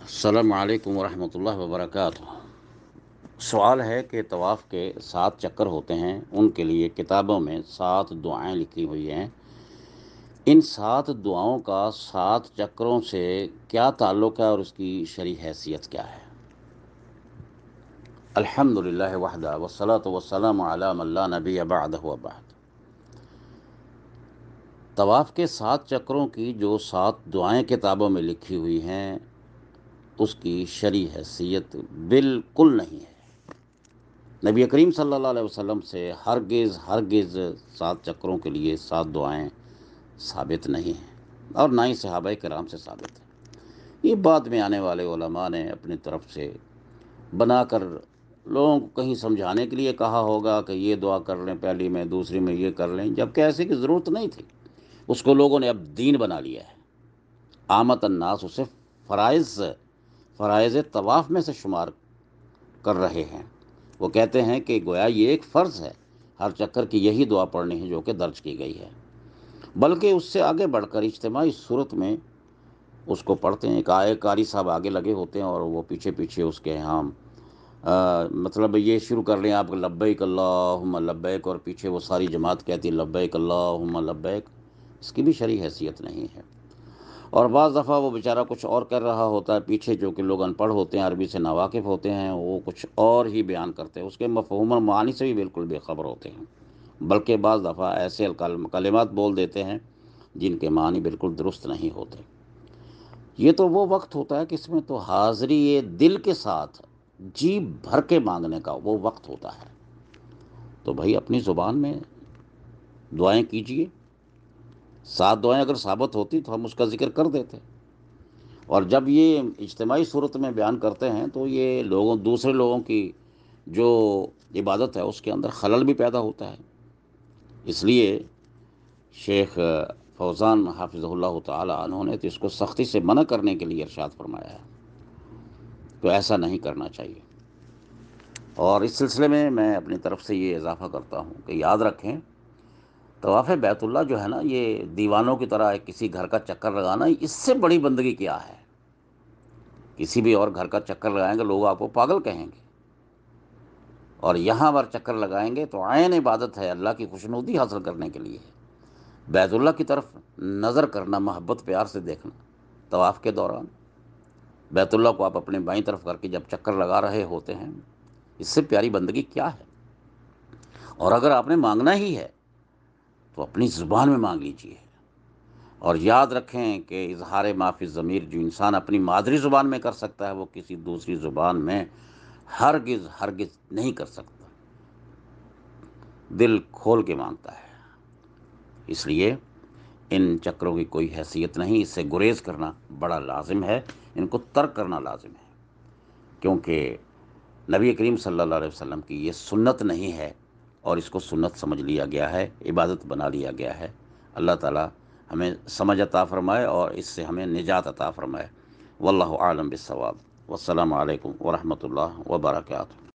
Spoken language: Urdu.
السلام علیکم ورحمۃ اللہ وبرکاتہ۔ سوال ہے کہ طواف کے 7 چکر ہوتے ہیں، ان کے لیے کتابوں میں 7 دعائیں لکھی ہوئی ہیں۔ ان 7 دعاؤں کا 7 چکروں سے کیا تعلق ہے اور اس کی شرعی حیثیت کیا ہے؟ الحمد للہ وحدہ والصلاۃ والسلام علی من لا نبی بعدہ وبعد۔ طواف کے 7 چکروں کی جو 7 دعائیں کتابوں میں لکھی ہوئی ہیں، اس کی شرعی حیثیت بالکل نہیں ہے۔ نبی کریم صلی اللہ علیہ وسلم سے ہرگز 7 چکروں کے لیے 7 دعائیں ثابت نہیں ہیں، اور نہ ہی صحابہ کرام سے ثابت ہے۔ یہ بعد میں آنے والے علماء نے اپنی طرف سے بنا کر لوگوں کو کہیں سمجھانے کے لیے کہا ہوگا کہ یہ دعا کر لیں پہلی میں، دوسری میں یہ کر لیں، جبکہ ایسے کی ضرورت نہیں تھی۔ اس کو لوگوں نے اب دین بنا لیا ہے۔ عامت الناس اسے فرائض طواف میں سے شمار کر رہے ہیں۔ وہ کہتے ہیں کہ گویا یہ ایک فرض ہے، ہر چکر کی یہی دعا پڑھنی ہے جو کہ درج کی گئی ہے، بلکہ اس سے آگے بڑھ کر اجتماعی صورت میں اس کو پڑھتے ہیں۔ ایک قاری صاحب آگے لگے ہوتے ہیں اور وہ پیچھے پیچھے اس کے مطلب یہ شروع کر لیں آپ لبیک اللہم لبیک، اور پیچھے وہ ساری جماعت کہتی لبیک اللہم لبیک۔ اس کی بھی شرعی حیثیت نہیں ہے۔ اور بعض دفعہ وہ بیچارہ کچھ اور کر رہا ہوتا ہے پیچھے، جو کہ لوگ ان پڑھ ہوتے ہیں، عربی سے ناواقف ہوتے ہیں، وہ کچھ اور ہی بیان کرتے ہیں، اس کے مفہوم اور معانی سے بھی بالکل بے خبر ہوتے ہیں، بلکہ بعض دفعہ ایسے کلمات بول دیتے ہیں جن کے معنی بالکل درست نہیں ہوتے۔ یہ تو وہ وقت ہوتا ہے کہ اس میں تو حاضری دل کے ساتھ جی بھر کے مانگنے کا وہ وقت ہوتا ہے۔ تو بھائی اپنی زبان میں دعائیں کیجئے۔ 7 دعائیں اگر ثابت ہوتی تو ہم اس کا ذکر کر دیتے، اور جب یہ اجتماعی صورت میں بیان کرتے ہیں تو یہ دوسرے لوگوں کی جو عبادت ہے اس کے اندر خلل بھی پیدا ہوتا ہے۔ اس لیے شیخ فوزان حافظہ اللہ تعالی عنہ نے تو اس کو سختی سے منع کرنے کے لیے ارشاد فرمایا ہے، تو ایسا نہیں کرنا چاہیے۔ اور اس سلسلے میں اپنی طرف سے یہ اضافہ کرتا ہوں کہ یاد رکھیں، طواف بیت اللہ جو ہے نا، یہ دیوانوں کی طرح کسی گھر کا چکر لگانا، اس سے بڑی بندگی کیا ہے؟ کسی بھی اور گھر کا چکر لگائیں گے لوگ آپ کو پاگل کہیں گے، اور یہاں پر چکر لگائیں گے تو عین عبادت ہے، اللہ کی خوشنودی حاصل کرنے کے لیے ہے۔ بیت اللہ کی طرف نظر کرنا، محبت پیار سے دیکھنا طواف کے دوران، بیت اللہ کو آپ اپنے بائیں طرف کر کے جب چکر لگا رہے ہوتے ہیں، اس سے پیاری بندگی کیا ہے؟ اور اگر آپ نے مانگنا ہی ہے تو اپنی زبان میں مانگ لیجیے، اور یاد رکھیں کہ اظہار ما فی الضمیر جو انسان اپنی مادری زبان میں کر سکتا ہے وہ کسی دوسری زبان میں ہرگز نہیں کر سکتا۔ دل کھول کے مانگتا ہے۔ اس لیے ان چکروں کی کوئی حیثیت نہیں، اس سے گریز کرنا بڑا لازم ہے، ان کو ترک کرنا لازم ہے، کیونکہ نبی کریم صلی اللہ علیہ وسلم کی یہ سنت نہیں ہے، اور اس کو سنت سمجھ لیا گیا ہے، عبادت بنا لیا گیا ہے۔ اللہ تعالی ہمیں سمجھ عطا فرمائے اور اس سے ہمیں نجات عطا فرمائے۔ واللہ اعلم بالصواب۔ والسلام علیکم ورحمۃ اللہ وبرکاتہ۔